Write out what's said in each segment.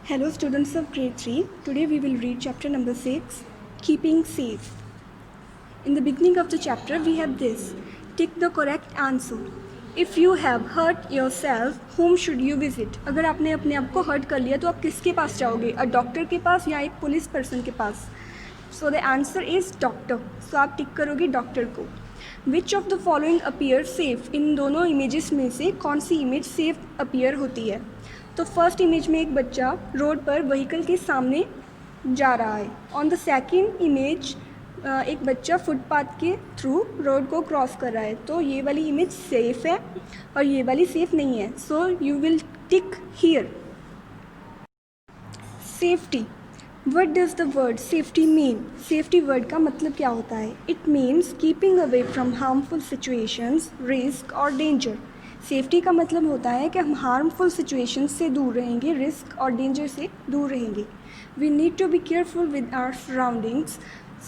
Hello students of grade 3. Today we will read chapter number 6, Keeping Safe. In the beginning of the chapter we have this. Tick the correct answer. If you have hurt yourself, whom should you visit? अगर आपने अपने आप को hurt कर लिया तो आप किसके पास जाओगे? डॉक्टर के पास या एक पुलिस पर्सन के पास? So the answer is doctor. So आप टिक करोगे डॉक्टर को. Which of the following appear safe? इन दोनों इमेजेस में से कौन सी इमेज सेफ अपीयर होती है? तो फर्स्ट इमेज में एक बच्चा रोड पर व्हीकल के सामने जा रहा है. ऑन द सेकेंड इमेज एक बच्चा फुटपाथ के थ्रू रोड को क्रॉस कर रहा है. तो ये वाली इमेज सेफ है और ये वाली सेफ नहीं है. So you will tick here. Safety. What does the word safety mean? Safety word का मतलब क्या होता है? It means keeping away from harmful situations, risk और डेंजर. सेफ्टी का मतलब होता है कि हम हार्मफुल सिचुएशन से दूर रहेंगे, रिस्क और डेंजर से दूर रहेंगे. We need to be careful with our surroundings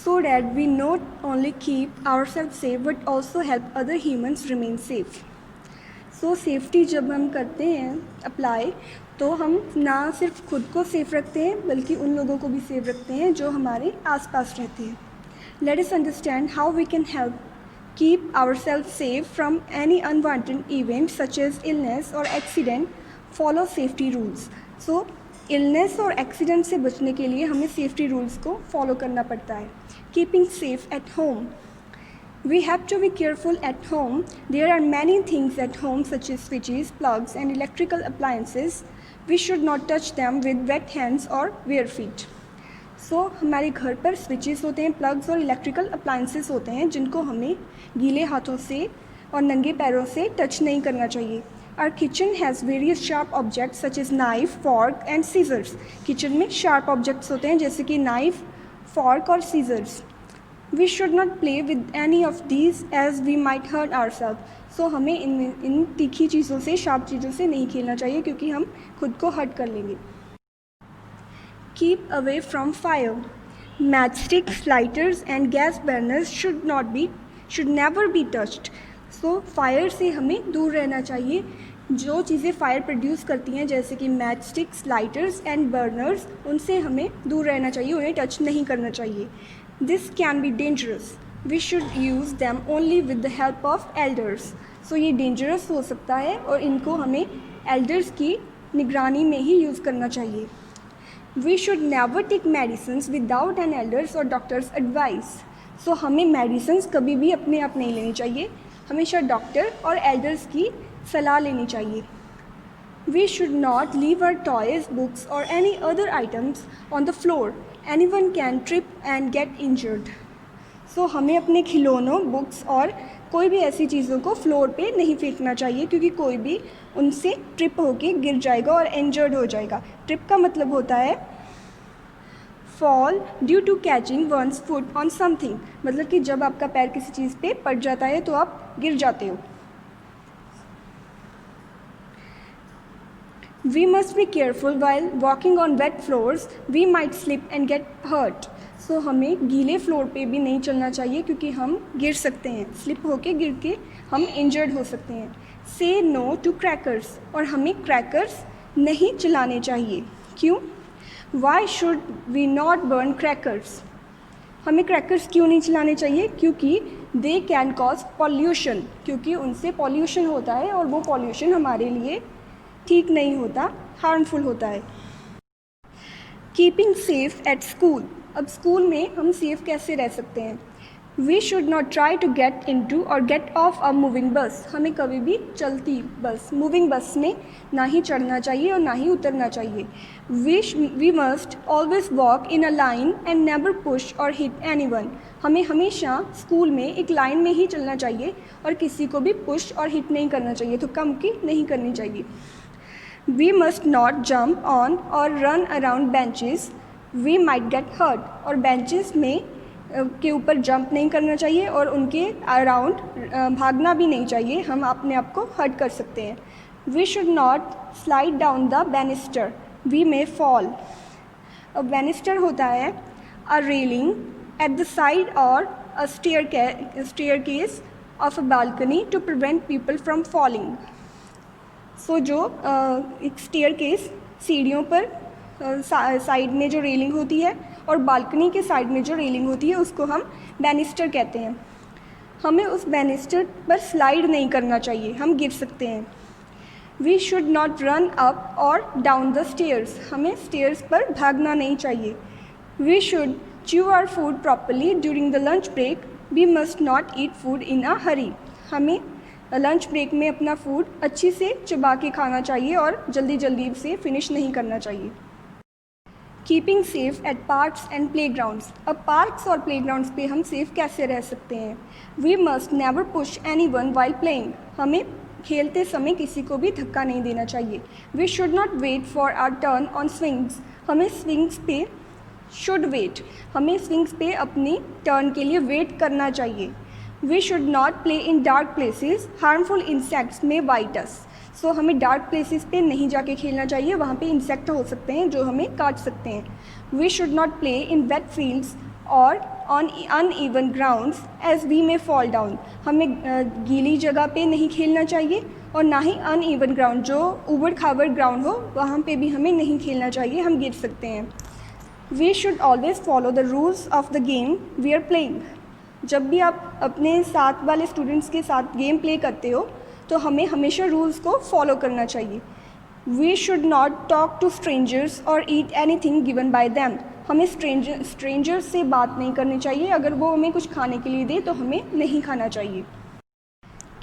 so that we not only keep our self safe but also help other humans remain safe. So safety जब हम करते हैं अप्लाई तो हम ना सिर्फ खुद को सेफ रखते हैं बल्कि उन लोगों को भी सेफ रखते हैं जो हमारे आसपास रहते हैं. Let us understand how we can help keep ourselves safe from any unwanted event such as illness or accident. Follow safety rules. So illness और accident से बचने के लिए हमें safety rules को follow करना पड़ता है. Keeping safe at home. We have to be careful at home. There are many things at home such as switches, plugs and electrical appliances. We should not touch them with wet hands or bare feet. हमारे घर पर switches होते हैं, plugs और electrical appliances होते हैं जिनको हमें गीले हाथों से और नंगे पैरों से टच नहीं करना चाहिए. Our kitchen has various sharp objects such as knife, fork and scissors. Kitchen में शार्प ऑब्जेक्ट्स होते हैं जैसे कि नाइफ, फॉर्क और scissors. We should not play with any of these as we might hurt ourself. So हमें इन तीखी चीज़ों से, शार्प चीज़ों से नहीं खेलना चाहिए क्योंकि हम खुद को हर्ट कर लेंगे. Keep away from fire. Matchsticks, lighters and gas burners should never be touched. So fire से हमें दूर रहना चाहिए. जो चीज़ें फायर प्रोड्यूस करती हैं जैसे कि match sticks, lighters and burners, उनसे हमें दूर रहना चाहिए, उन्हें टच नहीं करना चाहिए. This can be dangerous. We should use them only with the help of elders. So ये डेंजरस हो सकता है और इनको हमें एल्डर्स की निगरानी में ही यूज़ करना चाहिए. We should never take medicines without an elders or doctor's advice. So हमें medicines कभी भी अपने आप नहीं लेनी चाहिए, हमेशा डॉक्टर और एल्डर्स की सलाह लेनी चाहिए. We should not leave our toys, books or any other items on the floor. Anyone can trip and get injured. So हमें अपने खिलौनों, बुक्स और कोई भी ऐसी चीज़ों को फ्लोर पे नहीं फेंकना चाहिए क्योंकि कोई भी उनसे ट्रिप होके गिर जाएगा और इंजर्ड हो जाएगा. ट्रिप का मतलब होता है fall due to catching one's foot on something. मतलब कि जब आपका पैर किसी चीज़ पे पड़ जाता है तो आप गिर जाते हो. We must be careful while walking on wet floors. We might slip and get hurt. So हमें गीले फ्लोर पे भी नहीं चलना चाहिए क्योंकि हम गिर सकते हैं, स्लिप होके गिर के हम इंजर्ड हो सकते हैं. Say no to crackers. और हमें क्रैकर्स नहीं चलाने चाहिए. क्यों? Why should we not burn crackers? हमें क्रैकर्स क्यों नहीं चलाने चाहिए? क्योंकि they can cause pollution. क्योंकि उनसे पॉल्यूशन होता है और वो पॉल्यूशन हमारे लिए ठीक नहीं होता, हार्मफुल होता है. Keeping safe at school. अब स्कूल में हम सेफ कैसे रह सकते हैं? We should not try to get into or get off a moving bus. हमें कभी भी चलती बस, मूविंग बस में ना ही चढ़ना चाहिए और ना ही उतरना चाहिए. We must always walk in a line and never push or hit anyone. हमें हमेशा स्कूल में एक लाइन में ही चलना चाहिए और किसी को भी पुश और हिट नहीं करना चाहिए, धक्का मुक्की नहीं करनी चाहिए. We must not jump on or run around benches. We might get hurt. और benches में के ऊपर जंप नहीं करना चाहिए और उनके अराउंड भागना भी नहीं चाहिए, हम अपने आप को हर्ट कर सकते हैं. We should not slide down the banister. We may fall. A banister होता है a railing at the side or a staircase of a balcony to prevent people from falling. सो जो एक स्टेयर केस सीढ़ियों पर side में जो railing होती है और बालकनी के साइड में जो रेलिंग होती है उसको हम बैनिस्टर कहते हैं। हमें उस बैनिस्टर पर स्लाइड नहीं करना चाहिए, हम गिर सकते हैं। We should not run up or down the stairs, हमें स्टेयर्स पर भागना नहीं चाहिए। We should chew our food properly during the lunch break, we must not eat food in a hurry, हमें लंच ब्रेक में अपना फूड अच्छी से चबा के खाना चाहिए और जल्दी जल्दी से फिनिश नहीं करना चाहिए। Keeping safe at parks and play grounds, अब पार्क्स और प्ले ग्राउंड्स पर हम सेफ कैसे रह सकते हैं। We must never push anyone while playing, हमें खेलते समय किसी को भी धक्का नहीं देना चाहिए। We should not wait for our turn on swings, हमें स्विंग्स पे शुड वेट, हमें स्विंग्स पे अपनी टर्न के लिए वेट करना चाहिए। We should not play in dark places, harmful insects may bite us, so हमें डार्क प्लेसेस पे नहीं जाके खेलना चाहिए, वहाँ पे इंसेक्ट हो सकते हैं जो हमें काट सकते हैं। We should not play in wet fields or on uneven grounds as we may fall down, हमें गीली जगह पे नहीं खेलना चाहिए और ना ही अनइवन ग्राउंड जो उबड़ खाबड़ ग्राउंड हो वहाँ पे भी हमें नहीं खेलना चाहिए, हम गिर सकते हैं। We should always follow the rules of the game we are playing, जब भी आप अपने साथ वाले स्टूडेंट्स के साथ गेम प्ले करते हो तो हमें हमेशा रूल्स को फॉलो करना चाहिए। We should not talk to strangers or eat anything given by them, हमें स्ट्रेंजर्स से बात नहीं करनी चाहिए, अगर वो हमें कुछ खाने के लिए दे तो हमें नहीं खाना चाहिए।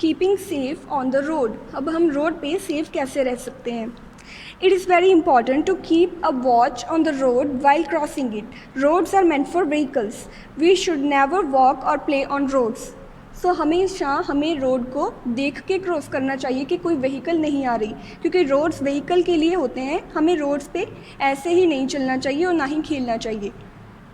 Keeping safe on the road, अब हम रोड पे सेफ कैसे रह सकते हैं। It is very important to keep a watch on the road while crossing it. Roads are meant for vehicles. We should never walk or play on roads. So हमेशा हमें road को देख के क्रॉस करना चाहिए कि कोई व्हीकल नहीं आ रही, क्योंकि रोड्स व्हीकल के लिए होते हैं, हमें रोड्स पे ऐसे ही नहीं चलना चाहिए और ना ही खेलना चाहिए।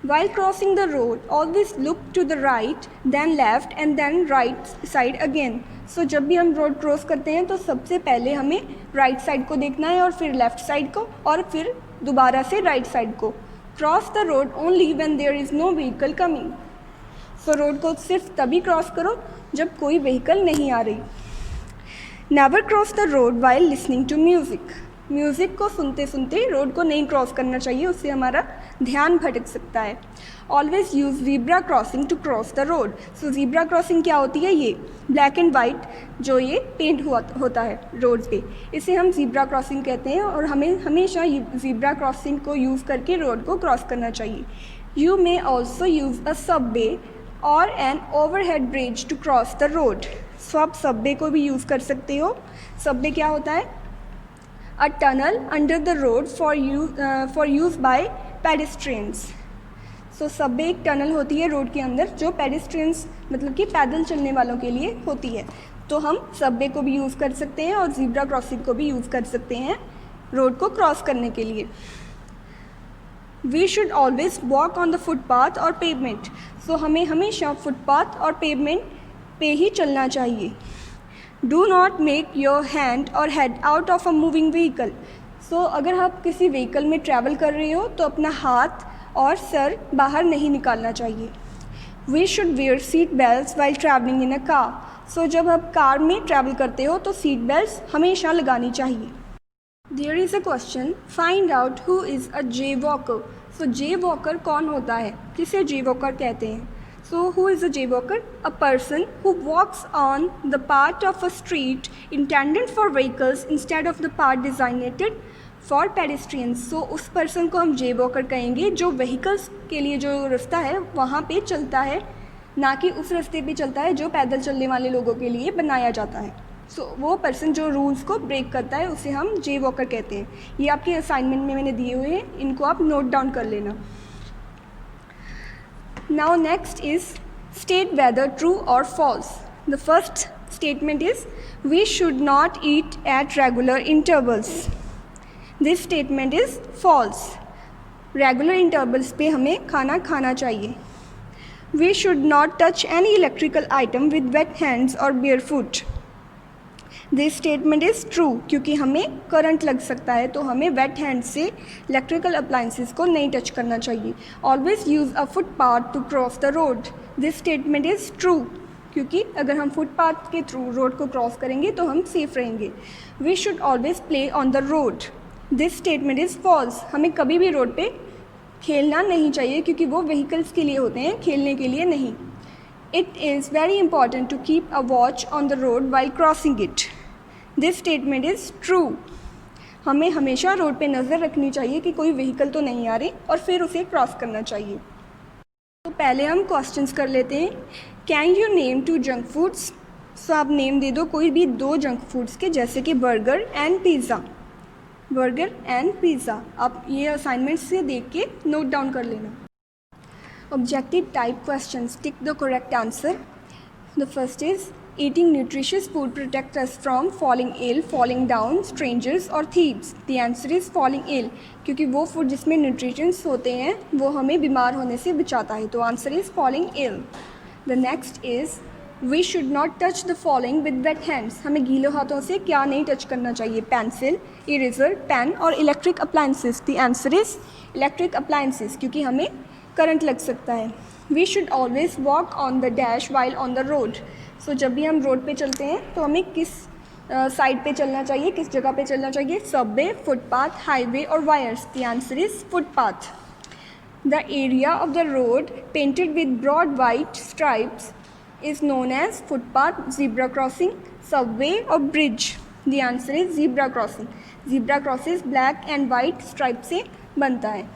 While crossing the road, always look to the right, then left and then right side again. So जब भी हम रोड क्रॉस करते हैं तो सबसे पहले हमें राइट साइड को देखना है और फिर लेफ़्ट साइड को और फिर दोबारा से राइट साइड को। Cross the road only when there is no vehicle coming, so road को सिर्फ तभी क्रॉस करो जब कोई व्हीकल नहीं आ रही। Never cross the road while listening to music, music को सुनते सुनते रोड को नहीं क्रॉस करना चाहिए, उससे हमारा ध्यान भटक सकता है। Always use zebra crossing to cross the road, so zebra crossing क्या होती है, ये ब्लैक एंड वाइट जो ये पेंट होता है रोड पे, इसे हम ज़ीब्रा क्रॉसिंग कहते हैं और हमें हमेशा ज़ीब्रा क्रॉसिंग को यूज़ करके रोड को क्रॉस करना चाहिए। You may also use a subway or an overhead bridge to cross the road, so आप सबवे को भी यूज़ कर सकते हो। सबवे क्या होता है, a tunnel under the road for use by pedestrians. So Subway एक टनल होती है रोड के अंदर जो पेडिस्ट्रियंस मतलब कि पैदल चलने वालों के लिए होती है, तो हम सबवे को भी यूज़ कर सकते हैं और ज़ीब्रा क्रॉसिंग को भी यूज़ कर सकते हैं रोड को क्रॉस करने के लिए। We should always walk on the footpath और पेवमेंट, सो हमें हमेशा फुटपाथ और पेवमेंट पे ही चलना चाहिए। Do not make your hand or head out of a moving vehicle, so अगर आप किसी व्हीकल में ट्रैवल कर रहे हो तो अपना हाथ और सर बाहर नहीं निकालना चाहिए। We should wear seat belts while travelling in a car, so जब आप कार में ट्रैवल करते हो तो सीट बेल्ट्स हमेशा लगानी चाहिए। There is a question, find out who is a jaywalker, so jaywalker कौन होता है, किसे जे वॉकर कहते हैं। So who is a jaywalker? A person who walks on the part of a street intended for vehicles instead of the part designated for pedestrians. So उस person को हम jaywalker कहेंगे जो vehicles के लिए जो रास्ता है वहाँ पे चलता है, ना कि उस रास्ते पे चलता है जो पैदल चलने वाले लोगों के लिए बनाया जाता है। So वो person जो रूल्स को ब्रेक करता है उसे हम jaywalker कहते हैं। ये आपके असाइनमेंट में मैंने दिए हुए हैं, इनको आप नोट डाउन कर लेना। Now next is state whether true or false. The first statement is we should not eat at regular intervals. This statement is false. Regular intervals पे हमें खाना खाना चाहिए। We should not touch any electrical item with wet hands or barefoot. This statement is true, क्योंकि हमें current लग सकता है तो हमें वेट हैंड से इलेक्ट्रिकल अप्लाइंसेस को नहीं टच करना चाहिए। Always use a footpath to cross the road, this statement is true, क्योंकि अगर हम फुटपाथ के थ्रू रोड को क्रॉस करेंगे तो हम सेफ रहेंगे। We should always play on the road, this statement is false. हमें कभी भी रोड पे खेलना नहीं चाहिए क्योंकि वो व्हीकल्स के लिए होते हैं, खेलने के लिए नहीं। It is very important to keep a watch on the road while crossing it. This statement is true. हमें हमेशा रोड पे नज़र रखनी चाहिए कि कोई व्हीकल तो नहीं आ रही और फिर उसे क्रॉस करना चाहिए। तो पहले हम क्वेश्चंस कर लेते हैं। Can you name 2 junk foods? So आप नेम दे दो कोई भी 2 जंक फूड्स के, जैसे कि burger and pizza. Burger and pizza आप ये असाइनमेंट से देख के नोट डाउन कर लेना। Objective type questions, tick the correct answer. The first is eating nutritious food protects us from falling ill, falling down, strangers और thieves. The answer is falling ill, क्योंकि वो फूड जिसमें nutritions होते हैं वो हमें बीमार होने से बचाता है, तो answer is falling ill. The next is we should not touch the following with wet hands. हमें गीले हाथों से क्या नहीं टच करना चाहिए? पेंसिल, इरेजर, पेन और electric appliances. The answer is electric appliances, क्योंकि हमें करंट लग सकता है. We should always walk on the dash while on the road. सो जब भी हम रोड पे चलते हैं तो हमें किस साइड पे चलना चाहिए, किस जगह पे चलना चाहिए? Subway, footpath, highway or wires. The answer is footpath. The area of the road painted with broad white stripes is known as footpath, zebra crossing, subway or bridge. The answer is zebra crossing. Zebra crossing black and white stripe से बनता है.